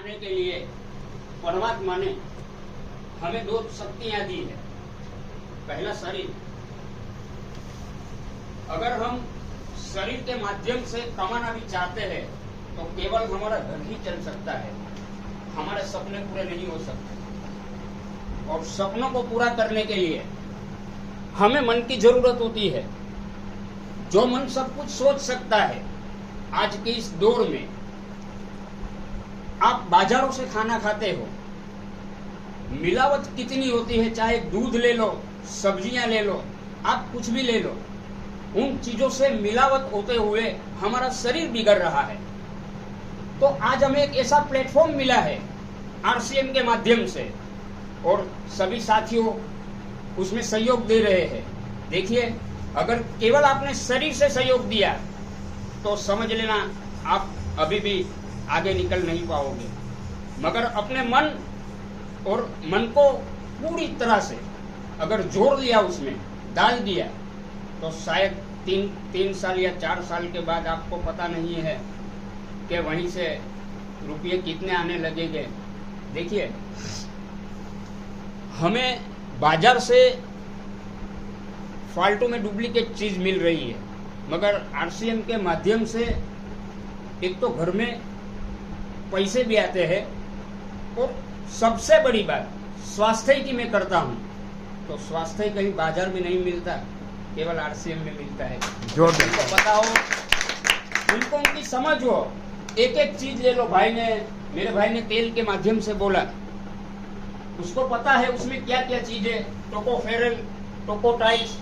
पाने के लिए परमात्मा ने हमें दो शक्तियां दी है। पहला शरीर, अगर हम शरीर के माध्यम से कमाना भी चाहते हैं तो केवल हमारा घर ही चल सकता है, हमारे सपने पूरे नहीं हो सकते। और सपनों को पूरा करने के लिए हमें मन की जरूरत होती है। जो मन सब कुछ सोच सकता है, आज के इस दौर में आप बाजारों से खाना खाते हो, मिलावट कितनी होती है, चाहे दूध ले लो, सब्जियां ले लो, आप कुछ भी ले लो, उन चीजों से मिलावट होते हुए हमारा शरीर बिगड़ रहा है। तो आज हमें एक ऐसा प्लेटफॉर्म मिला है आरसीएम के माध्यम से, और सभी साथियों उसमें सहयोग दे रहे हैं। देखिए, अगर केवल आपने शरीर से सहयोग दिया तो समझ लेना आप अभी भी आगे निकल नहीं पाओगे, मगर अपने मन और मन को पूरी तरह से अगर जोड़ लिया, उसमें डाल दिया, तो शायद तीन साल या 4 साल के बाद आपको पता नहीं है कि वहीं से रुपये कितने आने लगेंगे। देखिए, हमें बाजार से फालतू में डुप्लीकेट चीज मिल रही है, मगर आरसीएम के माध्यम से एक तो घर में पैसे भी आते हैं, और सबसे बड़ी बात स्वास्थ्य की मैं करता हूं, तो स्वास्थ्य कहीं बाजार में नहीं मिलता, केवल आरसीएम में मिलता है। जो उनको पता हो, उनको उनकी समझ हो, एक एक चीज ले लो। मेरे भाई ने तेल के माध्यम से बोला, उसको पता है उसमें क्या क्या चीजें, टोकोफेरल, टोकोटाइट्स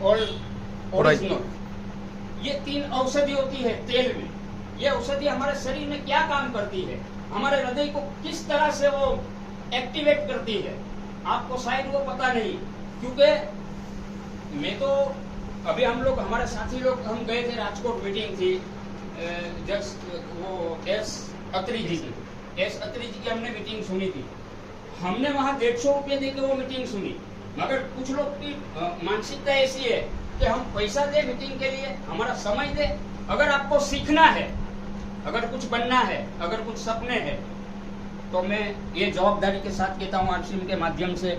और ओरिजिनल, ये 3 औषधि होती है तेल में। ये औषधि हमारे शरीर में क्या काम करती है, हमारे हृदय को किस तरह से वो एक्टिवेट करती है, आपको शायद वो पता नहीं। क्योंकि मैं तो अभी हमारे साथी लोग, हम गए थे राजकोट, मीटिंग थी वो एस अत्री जी की हमने मीटिंग सुनी थी। हमने वहां 150 रुपये देके वो मीटिंग सुनी, मगर कुछ लोग की मानसिकता ऐसी है कि हम पैसा दे मीटिंग के लिए, हमारा समय दे। अगर आपको सीखना है, अगर कुछ बनना है, अगर कुछ सपने हैं, तो मैं ये जवाबदारी के साथ कहता हूँ आरसीएम के माध्यम से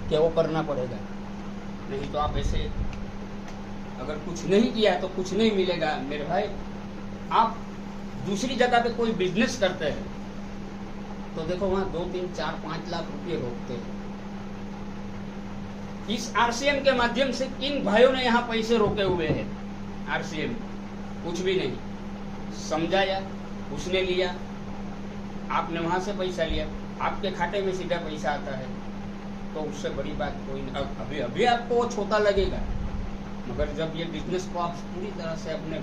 कि वो करना पड़ेगा। नहीं तो आप ऐसे अगर कुछ नहीं किया तो कुछ नहीं मिलेगा। मेरे भाई, आप दूसरी जगह पे कोई बिजनेस करते हैं तो देखो वहां 2, 3, 4, 5 लाख रुपए रोकते हैं। इस आरसीएम के माध्यम से किन भाइयों ने यहाँ पैसे रोके हुए हैं? आरसीएम कुछ भी नहीं समझाया, उसने लिया, आपने वहां से पैसा लिया, आपके खाते में सीधा पैसा आता है, तो उससे बड़ी बात कोई नहीं। अभी आपको वो छोटा लगेगा, मगर जब ये बिजनेस को आप पूरी तरह से अपने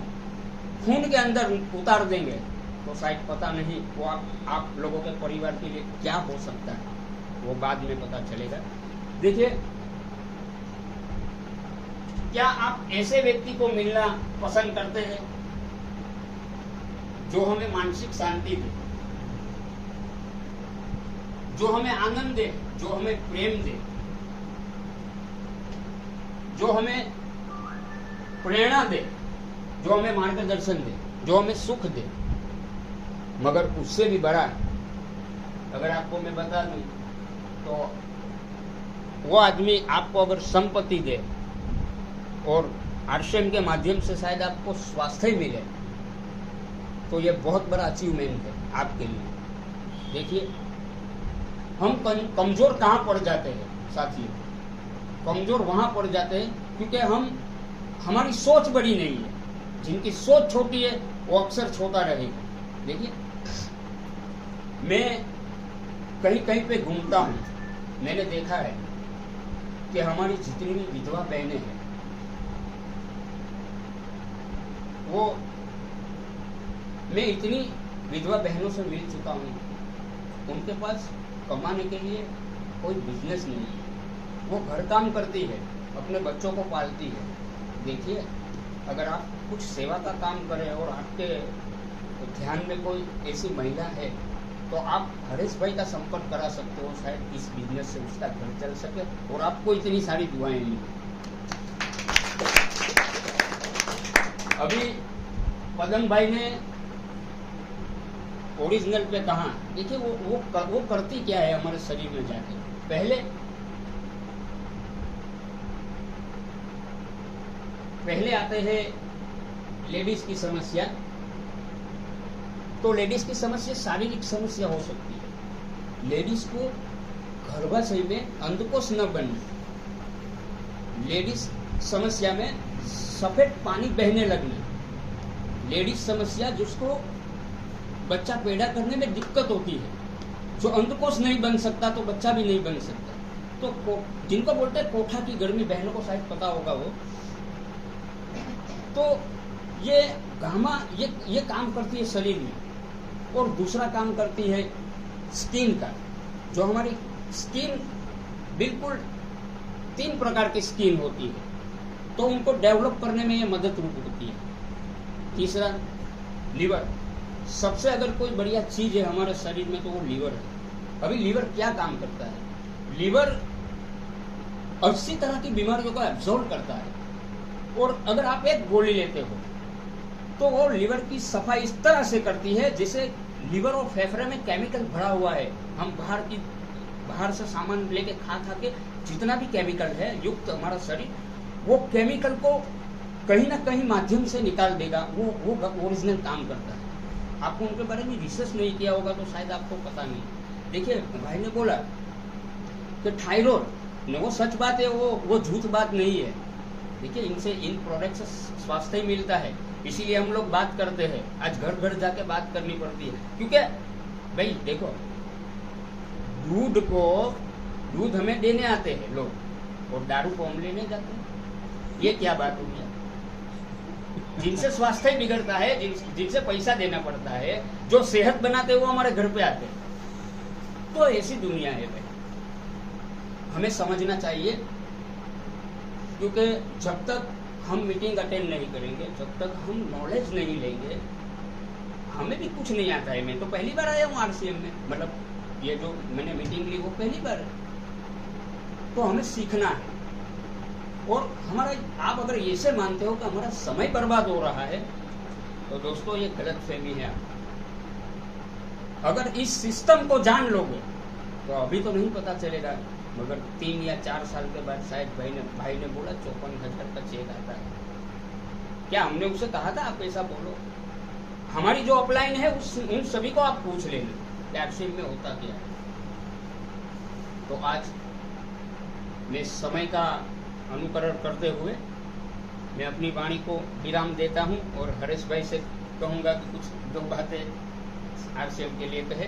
खून के अंदर उतार देंगे तो शायद पता नहीं वो आप लोगों के परिवार के लिए क्या हो सकता है, वो बाद में पता चलेगा। देखिए, क्या आप ऐसे व्यक्ति को मिलना पसंद करते हैं जो हमें मानसिक शांति दे, जो हमें आनंद दे, जो हमें प्रेम दे, जो हमें प्रेरणा दे, जो हमें मार्गदर्शन दे, जो हमें सुख दे? मगर उससे भी बड़ा अगर आपको मैं बता दूं, तो वो आदमी आपको अगर संपत्ति दे और आरसीएम के माध्यम से शायद आपको स्वास्थ्य मिले, तो ये बहुत बड़ा अचीवमेंट है आपके लिए। देखिए, हम कमजोर कहाँ पड़ जाते हैं साथियों? कमजोर वहां पड़ जाते हैं क्योंकि हमारी सोच बड़ी नहीं है। जिनकी सोच छोटी है वो अक्सर छोटा रहेगा। देखिए, मैं कहीं कहीं पे घूमता हूँ, मैंने देखा है कि हमारी जितनी भी विधवा बहनें हैं, वो मैं इतनी विधवा बहनों से मिल चुका हूँ, उनके पास कमाने के लिए कोई बिजनेस नहीं है, वो घर काम करती है, अपने बच्चों को पालती है। देखिए, अगर आप कुछ सेवा का काम करें और आपके ध्यान में कोई ऐसी महिला है, तो आप हरीश भाई का संपर्क करा सकते हो, शायद इस बिजनेस से उसका घर चल सके और आपको इतनी सारी दुआएं मिली। अभी पदम भाई ने ओरिजिनल पे कहाँ, देखिए वो करती क्या है हमारे शरीर में जाके। पहले आते हैं लेडीज की समस्या। तो लेडीज की समस्या शारीरिक समस्या हो सकती है। लेडीज को गर्भाशय में अंधकोश न बनना, लेडीज समस्या में सफेद पानी बहने लगना, लेडीज समस्या जिसको बच्चा पैदा करने में दिक्कत होती है, जो अंधकोश नहीं बन सकता तो बच्चा भी नहीं बन सकता। तो जिनको बोलते हैं कोठा की गर्मी, बहनों को शायद पता होगा वो। तो ये गामा ये काम करती है शरीर में। और दूसरा काम करती है स्किन का, जो हमारी स्किन बिल्कुल 3 प्रकार की स्किन होती है, तो उनको डेवलप करने में ये मदद रूप होती है। तीसरा लीवर, सबसे अगर कोई बढ़िया चीज है हमारे शरीर में तो वो लीवर है। अभी लीवर क्या काम करता है? लीवर 80 तरह की बीमारियों को एब्जॉर्ब करता है। और अगर आप एक गोली लेते हो तो वो लीवर की सफाई इस तरह से करती है जैसे लीवर और फेफड़े में केमिकल भरा हुआ है। हम बाहर से सामान लेके खा के जितना भी केमिकल है युक्त हमारा शरीर, वो केमिकल को कहीं ना कहीं माध्यम से निकाल देगा। वो ओरिजिनल काम करता है। आपको उनके बारे में रिसर्च नहीं किया होगा तो शायद आपको पता नहीं। देखिए भाई ने बोला कि थायराइड, वो सच बात है, वो झूठ बात नहीं है। देखिए इनसे, इन प्रोडक्ट से स्वास्थ्य ही मिलता है, इसीलिए हम लोग बात करते हैं। आज घर घर जाके बात करनी पड़ती है, क्योंकि भाई देखो दूध हमें देने आते हैं लोग और दारू को हम लेने जाते हैं। ये क्या बात हुई? जिनसे स्वास्थ्य ही बिगड़ता है, जिनसे पैसा देना पड़ता है, जो सेहत बनाते हैं वो हमारे घर पे आते हैं। तो ऐसी दुनिया है भाई, हमें समझना चाहिए। क्योंकि जब तक हम मीटिंग अटेंड नहीं करेंगे, जब तक हम नॉलेज नहीं लेंगे, हमें भी कुछ नहीं आता है। मैं तो पहली बार आया हूँ आरसीएम में, मतलब ये जो मैंने मीटिंग ली वो पहली बार है। तो हमें सीखना है। और हमारा, आप अगर ऐसे मानते हो कि हमारा समय बर्बाद हो रहा है तो दोस्तों ये गलत फहमी है। अगर इस सिस्टम को जान लोगे तो अभी तो नहीं पता चलेगा, मगर 3 या 4 साल के बाद शायद भाई ने बोला 54,000 का चेक आता है। क्या हमने उसे कहा था आप ऐसा बोलो? हमारी जो अपलाइन है उन सभी को आप पूछ लेना कि आरसीएम में होता क्या है। तो आज मैं समय का अनुकरण करते हुए मैं अपनी वाणी को विराम देता हूं और हरेश भाई से कहूंगा कि कुछ 2 बातें आरसीएम के लिए कहे।